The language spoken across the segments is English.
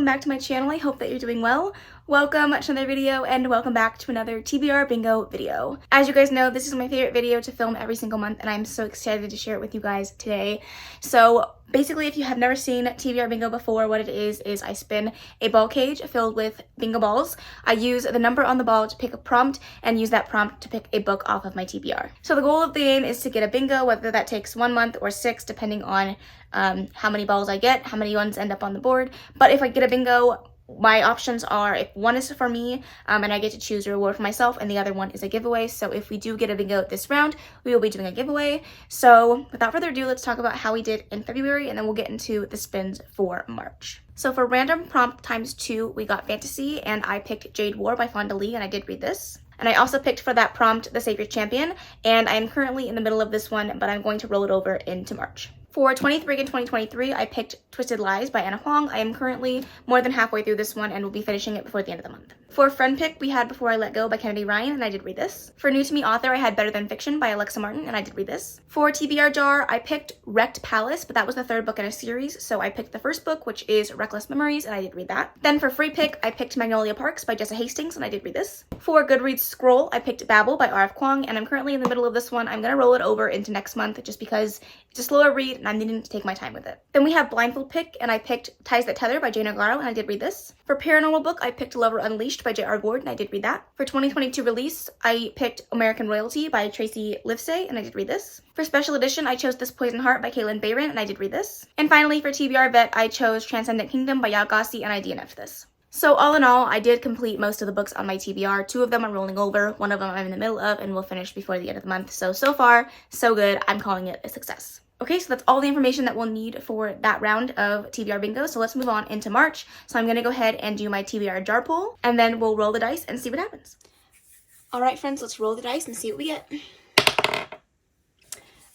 welcome back to my channel. I hope that you're doing well. Welcome to another video and welcome back to another TBR Bingo video. As you guys know, this is my favorite video to film every single month and I'm so excited to share it with you guys today. So basically, if you have never seen TBR Bingo before, what it is I spin a ball cage filled with bingo balls. I use the number on the ball to pick a prompt and use that prompt to pick a book off of my TBR. So the goal of the game is to get a bingo, whether that takes 1 month or 6, depending on how many balls I get, how many ones end up on the board. But if I get a bingo, my options are if one is for me and I get to choose a reward for myself and the other one is a giveaway. So if we do get a bingo this round, we will be doing a giveaway. So without further ado, let's talk about how we did in February and then we'll get into the spins for March. So for random prompt times 2, we got Fantasy and I picked Jade War by Fonda Lee and I did read this. And I also picked for that prompt The Savior Champion, and I am currently in the middle of this one, but I'm going to roll it over into March. For 23 and 2023, I picked Twisted Lies by Anna Huang. I am currently more than halfway through this one and will be finishing it before the end of the month. For Friend Pick, we had Before I Let Go by Kennedy Ryan, and I did read this. For New to Me Author, I had Better Than Fiction by Alexa Martin, and I did read this. For TBR Jar, I picked Wrecked Palace, but that was the 3rd book in a series, so I picked the first book, which is Reckless Memories, and I did read that. Then for Free Pick, I picked Magnolia Parks by Jessa Hastings, and I did read this. For Goodreads Scroll, I picked Babel by R.F. Kuang, and I'm currently in the middle of this one. I'm going to roll it over into next month just because it's a slower read, and I'm needing to take my time with it. Then we have Blindfold Pick, and I picked Ties That Tether by Jane O'Garo, and I did read this. For Paranormal Book, I picked Lover Unleashed by J.R. Ward, and I did read that. For 2022 release, I picked American Royalty by Tracy Livesay, and I did read this. For Special Edition, I chose This Poison Heart by Caitlin Bayron, and I did read this. And finally, for TBR Vet, I chose Transcendent Kingdom by Yao Gassi, and I DNF'd this. So all in all, I did complete most of the books on my TBR. 2 of them I'm rolling over, 1 of them I'm in the middle of, and will finish before the end of the month. So far, so good. I'm calling it a success. Okay, so that's all the information that we'll need for that round of TBR Bingo. So let's move on into March. So I'm going to go ahead and do my TBR jar pull, and then we'll roll the dice and see what happens. All right, friends, let's roll the dice and see what we get.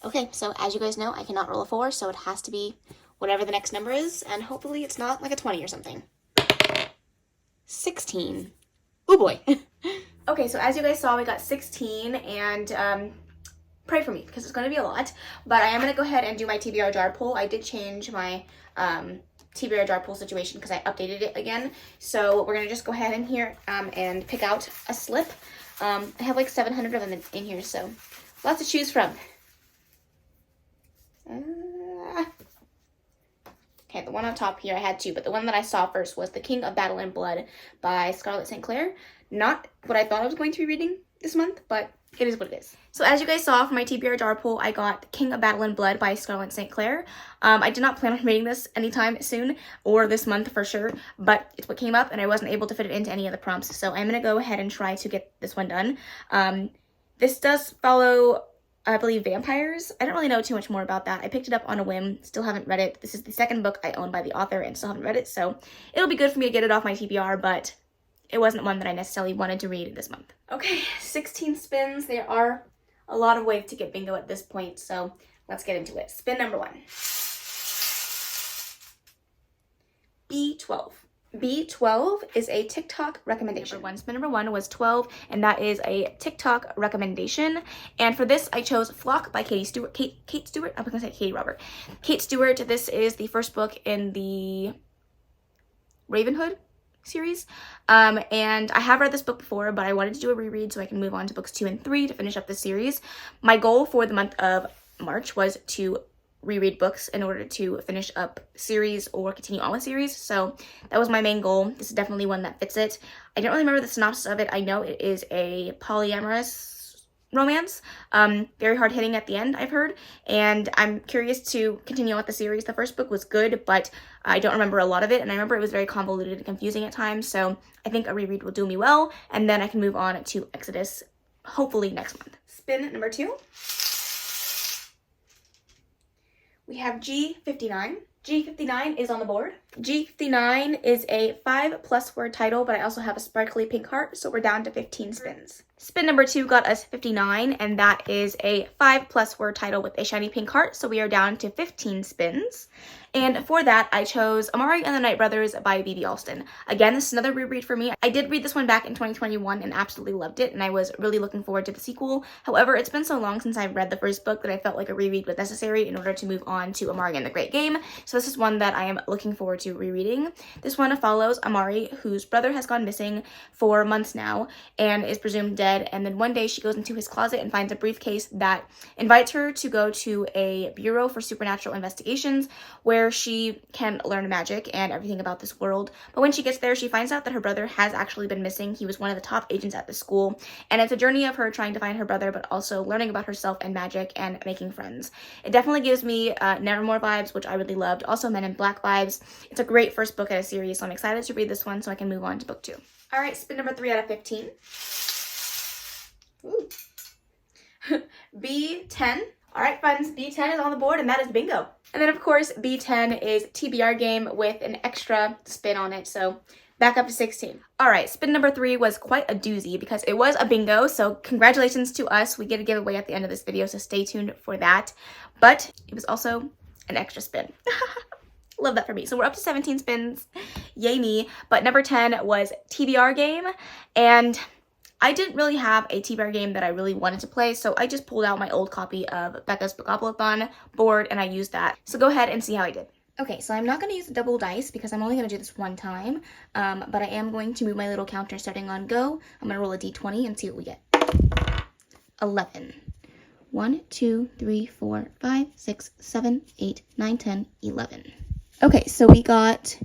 Okay, so as you guys know, I cannot roll a 4, so it has to be whatever the next number is, and hopefully it's not like a 20 or something. 16. Oh boy. Okay, so as you guys saw, we got 16, and pray for me because it's going to be a lot, but I am going to go ahead and do my TBR jar pull. I did change my TBR jar pull situation because I updated it again, so we're going to just go ahead in here and pick out a slip. I have like 700 of them in here, so lots to choose from. Okay, the one on top here, I had 2, but the one that I saw first was The King of Battle and Blood by Scarlett St. Clair. Not what I thought I was going to be reading this month, but it is what it is. So as you guys saw from my TBR jar pull, I got The King of Battle and Blood by Scarlett St. Clair. I did not plan on reading this anytime soon, or this month for sure, but it's what came up and I wasn't able to fit it into any of the prompts, so I'm going to go ahead and try to get this one done. This does follow, I believe, vampires. I don't really know too much more about that. I picked it up on a whim, still haven't read it. This is the 2nd book I own by the author and still haven't read it, so it'll be good for me to get it off my TBR, but it wasn't one that I necessarily wanted to read this month. Okay, 16 spins. There are a lot of ways to get bingo at this point, so let's get into it. Spin number 1. B12. B12 is a TikTok recommendation. Spin number 1 was 12, and that is a TikTok recommendation. And for this, I chose Flock by Kate Stewart. I'm gonna say Katie Robert. Kate Stewart. This is the first book in the Ravenhood series, and I have read this book before, but I wanted to do a reread so I can move on to books 2 and 3 to finish up the series. My goal for the month of March was to reread books in order to finish up series or continue on with series, so that was my main goal. This is definitely one that fits it. I don't really remember the synopsis of it. I know it is a polyamorous romance, very hard-hitting at the end, I've heard, and I'm curious to continue on with the series. The first book was good, but I don't remember a lot of it, and I remember it was very convoluted and confusing at times, so I think a reread will do me well, and then I can move on to Exodus, hopefully next month. Spin number 2. We have G59. G59 is on the board. G59 is a 5+ word title, but I also have a sparkly pink heart, so we're down to 15 spins. Spin number 2 got us 59, and that is a 5+ word title with a shiny pink heart, so we are down to 15 spins. And for that, I chose Amari and the Night Brothers by B.B. Alston. Again, this is another reread for me. I did read this one back in 2021 and absolutely loved it, and I was really looking forward to the sequel. However, it's been so long since I've read the first book that I felt like a reread was necessary in order to move on to Amari and the Great Game. So this is one that I am looking forward forward to rereading. This one follows Amari, whose brother has gone missing for months now and is presumed dead, and then one day she goes into his closet and finds a briefcase that invites her to go to a Bureau for Supernatural Investigations where she can learn magic and everything about this world. But when she gets there, she finds out that her brother has actually been missing. He was one of the top agents at the school, and it's a journey of her trying to find her brother, but also learning about herself and magic and making friends. It definitely gives me Nevermore vibes, which I really loved. Also Men in Black vibes. It's a great first book in a series, so I'm excited to read this one so I can move on to book 2. All right, spin number 3 out of 15. Ooh. B10. All right, friends, B10 is on the board, and that is bingo. And then, of course, B10 is TBR game with an extra spin on it, so back up to 16. All right, spin number 3 was quite a doozy because it was a bingo, so congratulations to us. We get a giveaway at the end of this video, so stay tuned for that. But it was also an extra spin. Love that for me. So we're up to 17 spins. Yay me. But number 10 was TBR game, and I didn't really have a TBR game that I really wanted to play, so I just pulled out my old copy of Becca's Bookopoly-thon board, and I used that. So go ahead and see how I did. Okay, so I'm not going to use the double dice because I'm only going to do this one time, but I am going to move my little counter starting on go. I'm going to roll a d20 and see what we get. 11. 1, 2, 3, 4, 5, 6, 7, 8, 9, 10, 11. Okay, so we got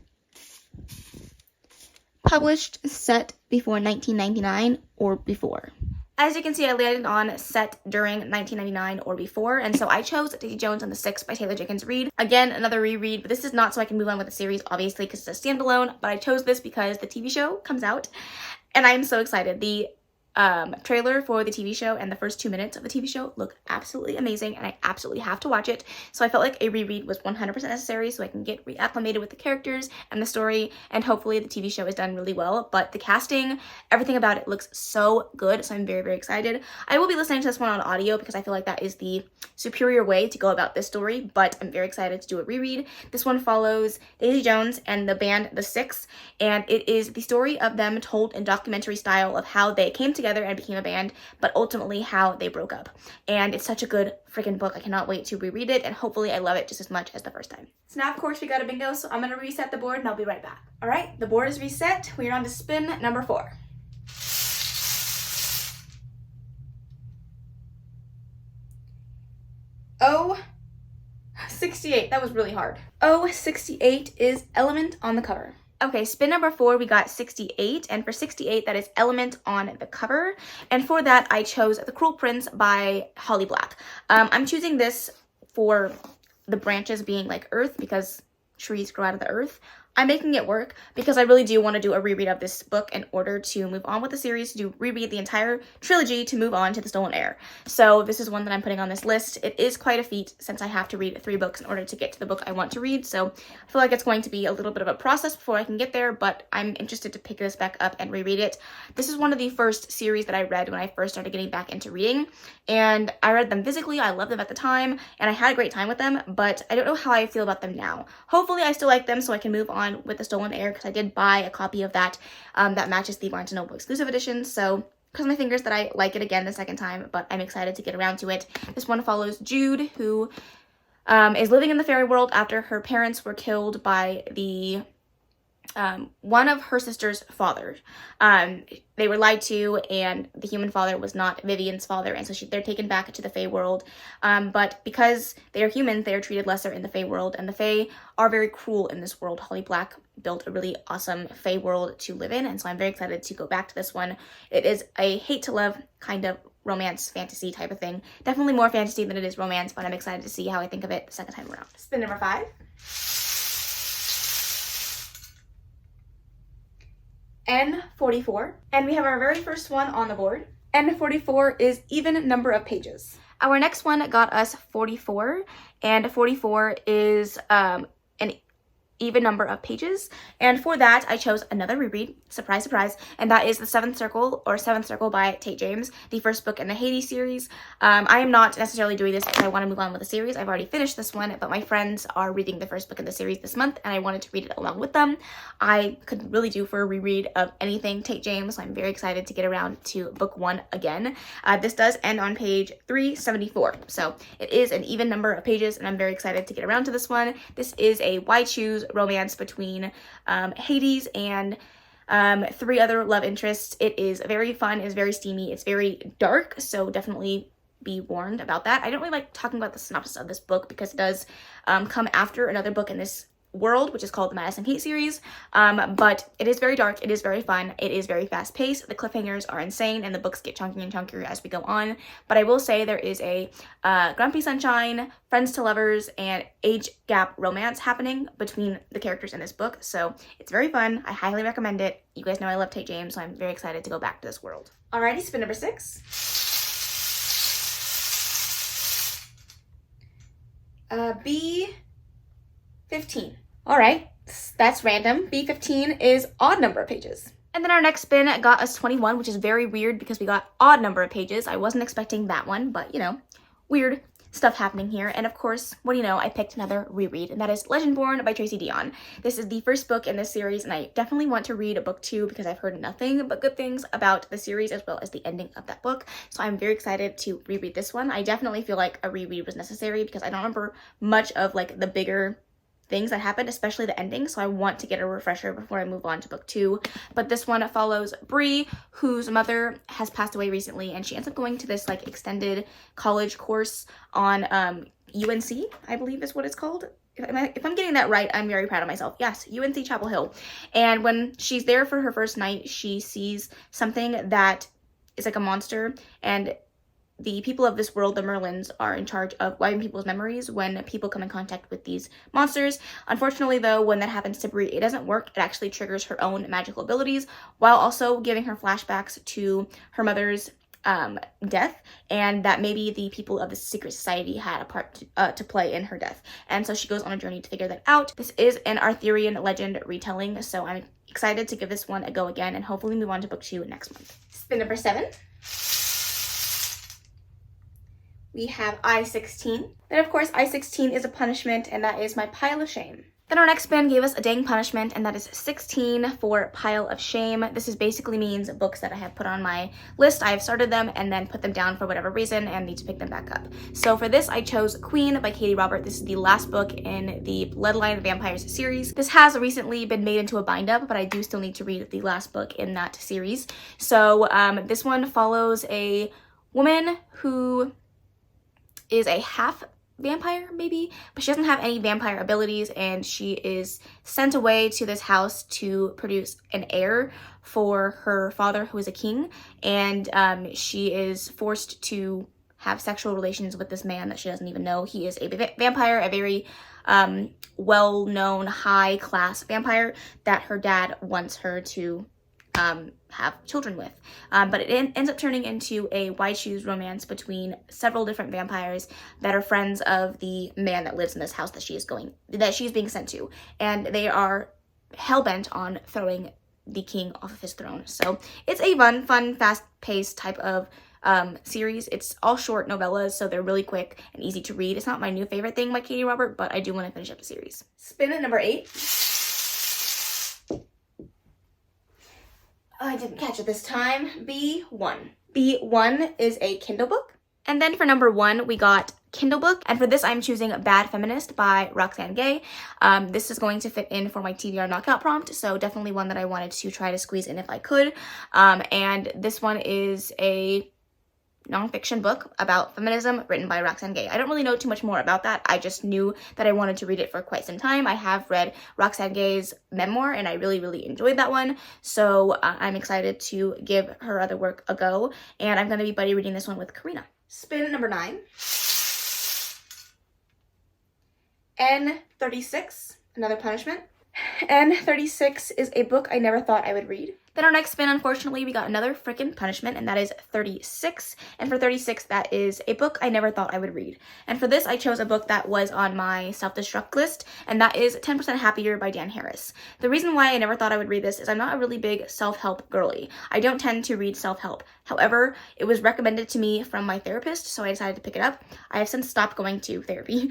published set before 1999 or before. As you can see, I landed on set during 1999 or before, and so I chose Daisy Jones and the Six by Taylor Jenkins Reid. Again, another reread, but this is not so I can move on with the series, obviously, because it's a standalone, but I chose this because the TV show comes out, and I'm so excited. The trailer for the TV show and the first 2 minutes of the TV show look absolutely amazing, and I absolutely have to watch it. So I felt like a reread was 100% necessary so I can get reacclimated with the characters and the story, and hopefully the TV show is done really well. But the casting, everything about it looks so good, so I'm very, very excited. I will be listening to this one on audio because I feel like that is the superior way to go about this story, but I'm very excited to do a reread. This one follows Daisy Jones and the band The Six, and it is the story of them told in documentary style of how they came together and became a band, but ultimately how they broke up. And it's such a good freaking book. I cannot wait to reread it, and hopefully I love it just as much as the first time. So now, of course, we got a bingo, so I'm going to reset the board and I'll be right back. All right, the board is reset. We are on to spin number 4. Oh, 68. That was really hard. Oh, 68 is Element on the cover. Okay, spin number 4, we got 68, and for 68, that is Element on the cover, and for that, I chose The Cruel Prince by Holly Black. I'm choosing this for the branches being like earth, because trees grow out of the earth. I'm making it work because I really do want to do a reread of this book in order to move on with the series, to reread the entire trilogy to move on to The Stolen Heir. So this is one that I'm putting on this list. It is quite a feat since I have to read 3 books in order to get to the book I want to read. So I feel like it's going to be a little bit of a process before I can get there, but I'm interested to pick this back up and reread it. This is one of the first series that I read when I first started getting back into reading, and I read them physically. I loved them at the time, and I had a great time with them, but I don't know how I feel about them now. Hopefully I still like them so I can move on with The Stolen Heir, because I did buy a copy of that that matches the Barnes & Noble exclusive edition, so cross my fingers that I like it again the second time, but I'm excited to get around to it. This one follows Jude, who is living in the fairy world after her parents were killed by the one of her sister's fathers. They were lied to, and the human father was not Vivian's father, and so they're taken back to the Fae world. But because they are humans, they are treated lesser in the Fae world, and the Fae are very cruel in this world. Holly Black built a really awesome Fae world to live in, and so I'm very excited to go back to this one. It is a hate-to-love kind of romance fantasy type of thing. Definitely more fantasy than it is romance, but I'm excited to see how I think of it the second time around. Spin number 5. N44, and we have our very first one on the board. N44 is even number of pages. Our next one got us 44, and 44 is an even number of pages, and for that I chose another reread, surprise surprise, and that is The Seventh Circle, or Seventh Circle by Tate James, the first book in the Hades series. I am not necessarily doing this because I want to move on with the series. I've already finished this one, but my friends are reading the first book in the series this month, and I wanted to read it along with them. I could really do for a reread of anything Tate James, so I'm very excited to get around to book 1 again. This does end on page 374, so it is an even number of pages, and I'm very excited to get around to this one. This is a Why Choose shoes romance between Hades and 3 other love interests. It is very fun, it's very steamy, it's very dark, so definitely be warned about that. I don't really like talking about the synopsis of this book because it does come after another book in this world, which is called the Madison Kate series, but it is very dark, it is very fun, it is very fast-paced, the cliffhangers are insane, and the books get chunkier and chunkier as we go on. But I will say there is a Grumpy Sunshine, friends to lovers, and age gap romance happening between the characters in this book, so it's very fun. I highly recommend it. You guys know I love Tate James, so I'm very excited to go back to this world. Alrighty, spin number 6. B15. All right, that's random. B15 is odd number of pages. And then our next spin got us 21, which is very weird because we got odd number of pages. I wasn't expecting that one, but you know, weird stuff happening here. And of course, what do you know, I picked another reread, and that is Legendborn by Tracy Deonn. This is the first book in this series, and I definitely want to read book 2 because I've heard nothing but good things about the series as well as the ending of that book. So I'm very excited to reread this one. I definitely feel like a reread was necessary because I don't remember much of like the bigger things that happened, especially the ending, so I want to get a refresher before I move on to book 2. But this one follows Bree, whose mother has passed away recently, and she ends up going to this like extended college course on UNC, I believe is what it's called. If I'm getting that right, I'm very proud of myself. Yes, UNC Chapel Hill. And when she's there for her first night, she sees something that is like a monster, and the people of this world, the Merlins, are in charge of wiping people's memories when people come in contact with these monsters. Unfortunately, though, when that happens to Bree, it doesn't work. It actually triggers her own magical abilities while also giving her flashbacks to her mother's death, and that maybe the people of the secret society had a part to play in her death. And so she goes on a journey to figure that out. This is an Arthurian legend retelling, so I'm excited to give this one a go again and hopefully move on to book 2 next month. Spin number 7. We have I-16. Then of course I-16 is a punishment, and that is my pile of shame. Then our next spin gave us a dang punishment, and that is 16 for pile of shame. This is basically means books that I have put on my list. I have started them and then put them down for whatever reason and need to pick them back up. So for this, I chose Queen by Katie Robert. This is the last book in the Bloodline of Vampires series. This has recently been made into a bind up, but I do still need to read the last book in that series. So this one follows a woman who is a half vampire maybe, but she doesn't have any vampire abilities, and she is sent away to this house to produce an heir for her father, who is a king, and she is forced to have sexual relations with this man that she doesn't even know. He is a vampire, a very well-known high-class vampire that her dad wants her to have children with, but it ends up turning into a wide shoes romance between several different vampires that are friends of the man that lives in this house that she's being sent to, and they are hell-bent on throwing the king off of his throne. So it's a fun, fast-paced type of series. It's all short novellas, so they're really quick and easy to read. It's not my new favorite thing by Katie Robert, but I do want to finish up the series. Spin at number 8. I didn't catch it this time. B1. B1 is a Kindle book. And then for number 1, we got Kindle book. And for this, I'm choosing Bad Feminist by Roxane Gay. This is going to fit in for my TBR knockout prompt, so definitely one that I wanted to try to squeeze in if I could. And this one is a nonfiction book about feminism written by Roxane Gay. I don't really know too much more about that. I just knew that I wanted to read it for quite some time. I have read Roxane Gay's memoir, and I really enjoyed that one. So I'm excited to give her other work a go, and I'm going to be buddy reading this one with Karina. Spin number 9. N36, another punishment. N36 is a book I never thought I would read. Then our next spin, unfortunately, we got another freaking punishment, and that is 36. And for 36, that is a book I never thought I would read. And for this, I chose a book that was on my self-destruct list, and that is 10% Happier by Dan Harris. The reason why I never thought I would read this is I'm not a really big self-help girly. I don't tend to read self-help. However, it was recommended to me from my therapist, so I decided to pick it up. I have since stopped going to therapy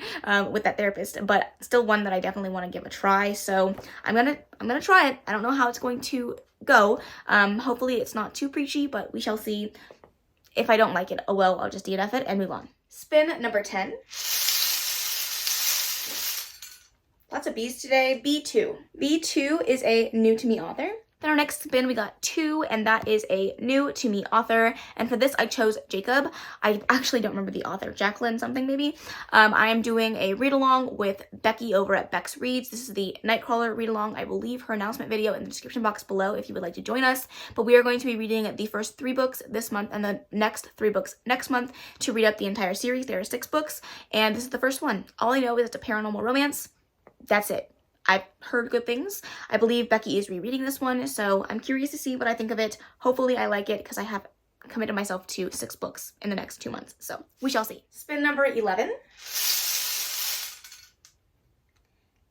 with that therapist, but still one that I definitely want to give a try. So I'm gonna try it. I don't know how it's going to go. Hopefully it's not too preachy, but we shall see. If I don't like it, oh well, I'll just DNF it and move on. Spin number 10. Lots of B's today. B2. B2 is a new to me author. Then our next spin, we got 2, and that is a new to me author. And for this, I chose Jacob. I actually don't remember the author, Jacqueline something maybe. I am doing a read along with Becky over at Bex Reads. This is the Nightcrawler read along. I will leave her announcement video in the description box below if you would like to join us. But we are going to be reading the first 3 books this month and the next 3 books next month to read up the entire series. There are 6 books, and this is the first one. All I know is it's a paranormal romance. That's it. I've heard good things. I believe Becky is rereading this one, so I'm curious to see what I think of it. Hopefully I like it because I have committed myself to 6 books in the next 2 months, so we shall see. Spin number 11.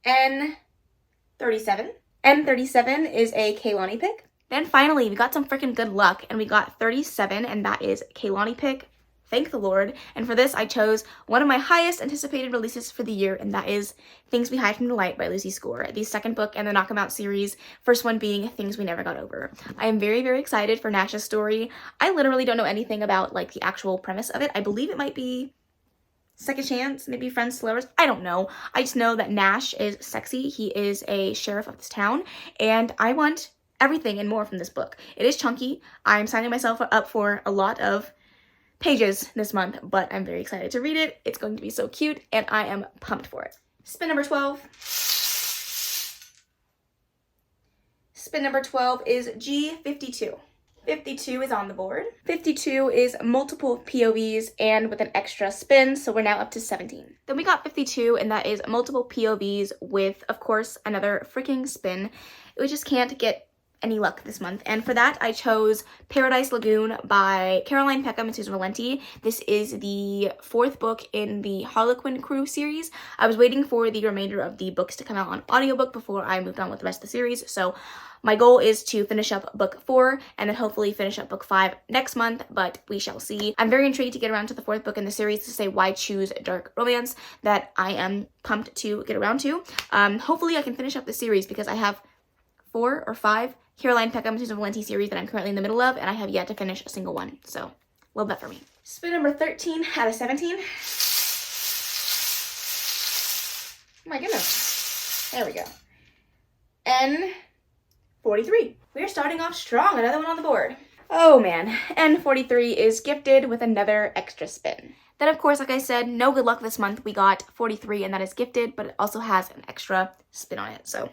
N37. N37 is a Kaylani pick. Then finally, we got some freaking good luck, and we got 37, and that is Kaylani pick. Thank the Lord. And for this, I chose one of my highest anticipated releases for the year, and that is Things We Hide from the Light by Lucy Score, the second book in the Knock 'Em Out series, first one being Things We Never Got Over. I am very, very excited for Nash's story. I literally don't know anything about like the actual premise of it. I believe it might be second chance, maybe friends to lovers. I don't know. I just know that Nash is sexy. He is a sheriff of this town, and I want everything and more from this book. It is chunky. I'm signing myself up for a lot of pages this month, but I'm very excited to read it. It's going to be so cute, and I am pumped for it. Spin number 12. Spin number 12 is G52. 52 is on the board. 52 is multiple POVs and with an extra spin, so we're now up to 17. Then we got 52, and that is multiple POVs with, of course, another freaking spin. We just can't get any luck this month, and for that I chose Paradise Lagoon by Caroline Peckham and Susan Valenti. This is the 4th book in the Harlequin Crew series. I was waiting for the remainder of the books to come out on audiobook before I moved on with the rest of the series, so my goal is to finish up book 4 and then hopefully finish up book 5 next month, but we shall see. I'm very intrigued to get around to the 4th book in the series, to say Why Choose Dark Romance, that I am pumped to get around to. Hopefully I can finish up the series because I have 4 or 5 Caroline Peckham and Susan Valenti series that I'm currently in the middle of, and I have yet to finish a single one, so love that for me. Spin number 13 out of 17. Oh my goodness. There we go. N43. We are starting off strong. Another one on the board. Oh man. N43 is gifted with another extra spin. Then, of course, like I said, no good luck this month. We got 43, and that is gifted, but it also has an extra spin on it, so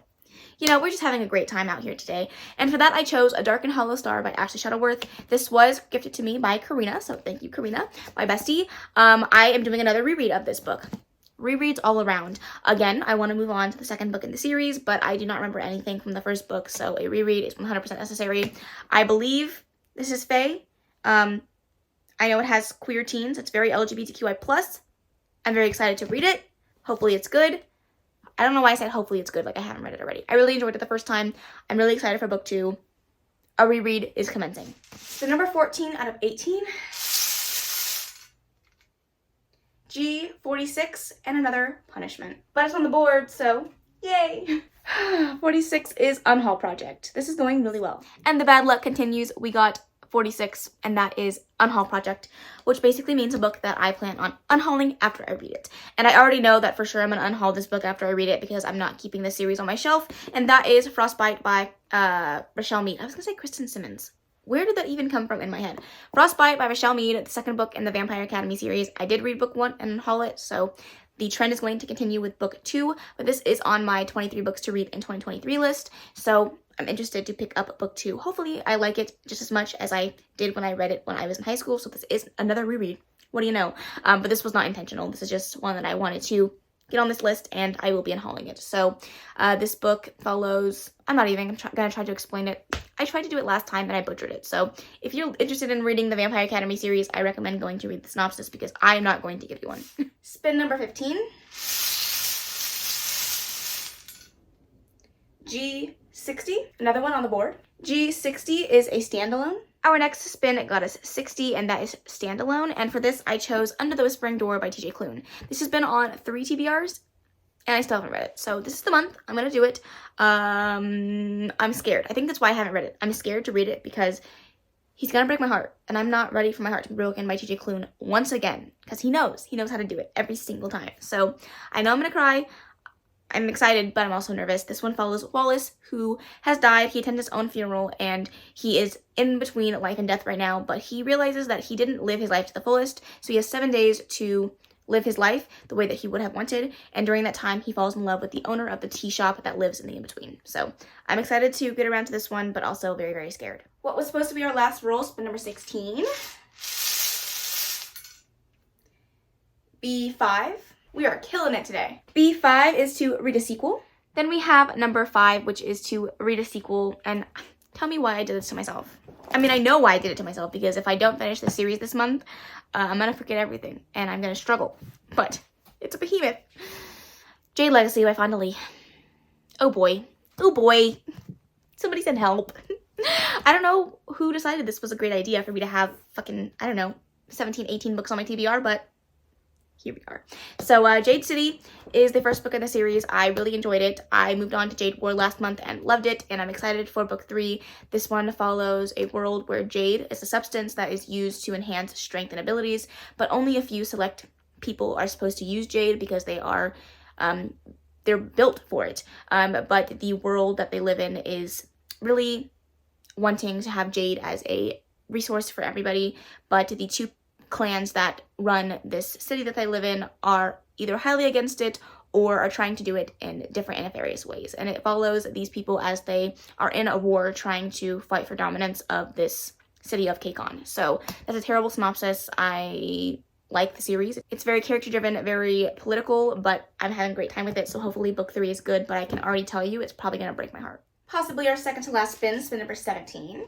you know, we're just having a great time out here today. And for that, I chose A Dark and Hollow Star by Ashley Shuttleworth. This was gifted to me by Karina, so thank you, Karina, my bestie. I am doing another reread of this book. Rereads all around. Again, I want to move on to the 2nd book in the series, but I do not remember anything from the 1st book, so a reread is 100% necessary. I believe this is Faye. I know it has queer teens. It's very LGBTQI+. I'm very excited to read it. Hopefully it's good. I don't know why I said hopefully it's good, like I haven't read it already. I really enjoyed it the first time. I'm really excited for book 2. A reread is commencing. So number 14 out of 18. G46 and Another Punishment. But it's on the board, so yay! 46 is Unhaul Project. This is going really well. And the bad luck continues. We got 46, and that is Unhaul Project, which basically means a book that I plan on unhauling after I read it. And I already know that for sure I'm going to unhaul this book after I read it because I'm not keeping this series on my shelf, and that is Frostbite by Rochelle Mead. I was going to say Kristen Simmons. Where did that even come from in my head? Frostbite by Rochelle Mead, the 2nd book in the Vampire Academy series. I did read book 1 and unhaul it, so the trend is going to continue with book 2, but this is on my 23 books to read in 2023 list, so I'm interested to pick up book 2. Hopefully I like it just as much as I did when I read it when I was in high school, so this is another reread. What do you know? But this was not intentional. This is just one that I wanted to get on this list, and I will be unhauling it. So this book follows, I'm not even gonna try to explain it. I tried to do it last time and I butchered it. So if you're interested in reading the Vampire Academy series, I recommend going to read the synopsis because I am not going to give you one. Spin number 15. G60, another one on the board. G60 is a standalone. Our next spin got us 60, and that is standalone. And for this, I chose Under the Whispering Door by TJ Klune. This has been on 3 TBRs, and I still haven't read it. So this is the month. I'm gonna do it. I'm scared. I think that's why I haven't read it. I'm scared to read it because he's gonna break my heart, and I'm not ready for my heart to be broken by TJ Klune once again, because he knows how to do it every single time. So I know I'm gonna cry. I'm excited, but I'm also nervous. This one follows Wallace, who has died. He attends his own funeral, and he is in between life and death right now, but he realizes that he didn't live his life to the fullest, so he has 7 days to live his life the way that he would have wanted, and during that time, he falls in love with the owner of the tea shop that lives in the in-between. So I'm excited to get around to this one, but also very, very scared. What was supposed to be our last roll, spin number 16. B5. We are killing it today. B5 is to read a sequel. Then we have number 5, which is to read a sequel, and tell me why I did this to myself. I mean, I know why I did it to myself, because if I don't finish the series this month, I'm gonna forget everything, and I'm gonna struggle. But it's a behemoth. Jade Legacy by Fonda Lee. Oh boy. Oh boy. Somebody send help. I don't know who decided this was a great idea for me to have fucking, I don't know, 17, 18 books on my TBR, but here we are. So Jade City is the first book in the series. I really enjoyed it. I moved on to Jade War last month and loved it, and I'm excited for book 3. This one follows a world where jade is a substance that is used to enhance strength and abilities, but only a few select people are supposed to use jade because they are they're built for it. But the world that they live in is really wanting to have jade as a resource for everybody, but the 2 clans that run this city that they live in are either highly against it or are trying to do it in different and nefarious ways. And it follows these people as they are in a war trying to fight for dominance of this city of Kakon. So that's a terrible synopsis. I like the series. It's very character driven, very political, but I'm having a great time with it. So hopefully book 3 is good, but I can already tell you it's probably gonna break my heart. Possibly our second to last spin, spin number 17.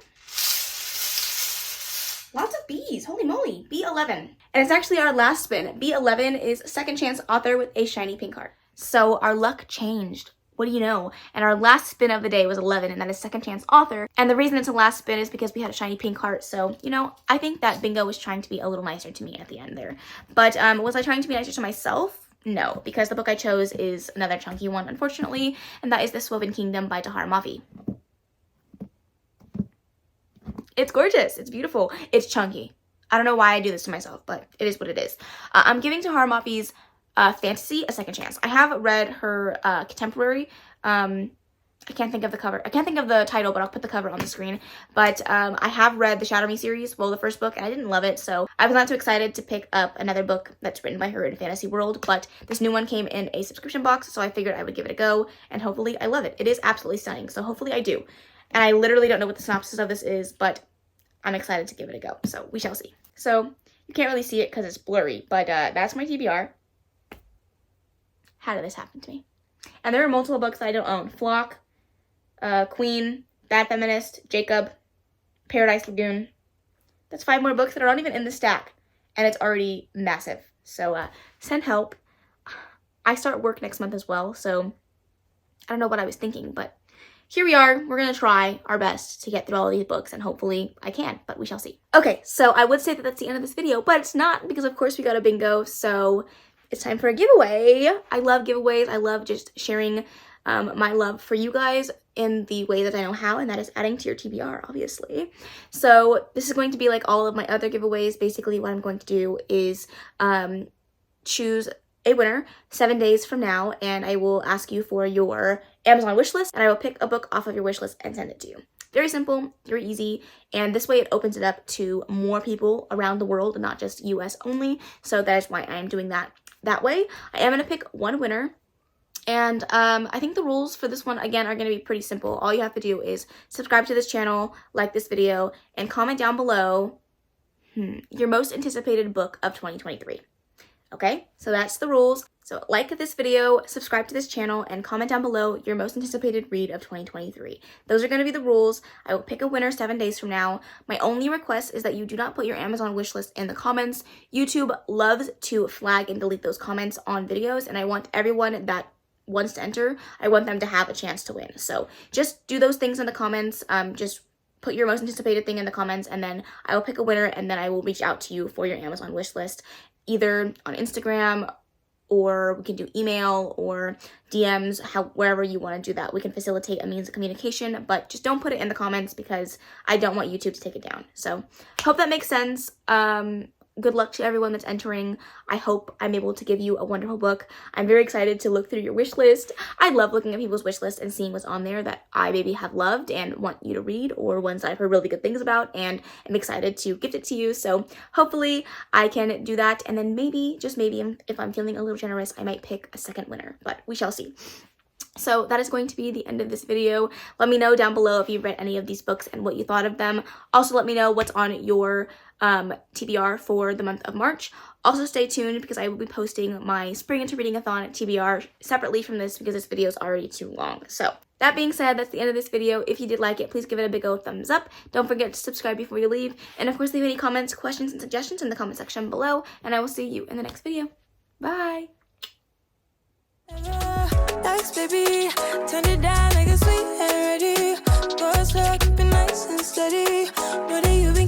Lots of B's, holy moly, B11. And it's actually our last spin. B11 is second chance author with a shiny pink heart. So our luck changed. What do you know? And our last spin of the day was 11, and that is second chance author. And the reason it's a last spin is because we had a shiny pink heart. So, you know, I think that Bingo was trying to be a little nicer to me at the end there. But was I trying to be nicer to myself? No, because the book I chose is another chunky one, unfortunately, and that is The Woven Kingdom by Tahar Mafi. It's gorgeous. It's beautiful. It's chunky. I don't know why I do this to myself, but it is what it is. I'm giving Tahar Mafi's fantasy a second chance. I have read her contemporary. I can't think of the cover. I can't think of the title, but I'll put the cover on the screen. But I have read the Shadow Me series, well, the first book, and I didn't love it. So I was not too excited to pick up another book that's written by her in fantasy world. But this new one came in a subscription box, so I figured I would give it a go. And hopefully I love it. It is absolutely stunning, so hopefully I do. And I literally don't know what the synopsis of this is, but I'm excited to give it a go. So we shall see. So you can't really see it because it's blurry, but that's my TBR. How did this happen to me? And there are multiple books that I don't own. Flock, Queen, Bad Feminist, Jacob, Paradise Lagoon. That's 5 more books that are not even in the stack. And it's already massive. So send help. I start work next month as well, so I don't know what I was thinking, but here we are. We're going to try our best to get through all of these books, and hopefully I can, but we shall see. Okay, so I would say that that's the end of this video, but it's not, because of course we got a bingo, so it's time for a giveaway. I love giveaways. I love just sharing my love for you guys in the way that I know how, and that is adding to your TBR, obviously. So this is going to be like all of my other giveaways. Basically, what I'm going to do is choose a winner 7 days from now, and I will ask you for your Amazon wish list, and I will pick a book off of your wish list and send it to you. Very simple, very easy, and this way it opens it up to more people around the world, not just US only. So that is why I am doing that way. I am going to pick one winner, and I think the rules for this one, again, are going to be pretty simple. All you have to do is subscribe to this channel, like this video, and comment down below your most anticipated book of 2023. Okay, so that's the rules. So like this video, subscribe to this channel, and comment down below your most anticipated read of 2023. Those are going to be the rules. I will pick a winner 7 days from now. My only request is that you do not put your Amazon wishlist in the comments. YouTube loves to flag and delete those comments on videos, and I want everyone that wants to enter, I want them to have a chance to win. So just do those things in the comments. Just put your most anticipated thing in the comments, and then I will pick a winner, and then I will reach out to you for your Amazon wishlist, either on Instagram, or we can do email or DMs, wherever you want to do that. We can facilitate a means of communication, but just don't put it in the comments because I don't want YouTube to take it down. So hope that makes sense. good luck to everyone that's entering. I hope I'm able to give you a wonderful book. I'm very excited to look through your wish list. I love looking at people's wish list and seeing what's on there that I maybe have loved and want you to read, or ones I've heard really good things about and am excited to gift it to you. So hopefully I can do that, and then maybe, just maybe, if I'm feeling a little generous, I might pick a second winner, but we shall see. So that is going to be the end of this video. Let me know down below if you've read any of these books and what you thought of them. Also, let me know what's on your TBR for the month of March. Also, stay tuned because I will be posting my Spring Into Reading-a-thon at TBR separately from this because this video is already too long. So that being said, that's the end of this video. If you did like it, please give it a big old thumbs up. Don't forget to subscribe before you leave. And of course, leave any comments, questions, and suggestions in the comment section below. And I will see you in the next video. Bye! Baby, turn it down like a sweet and ready. Go slow, keep it nice and steady. Know that you've been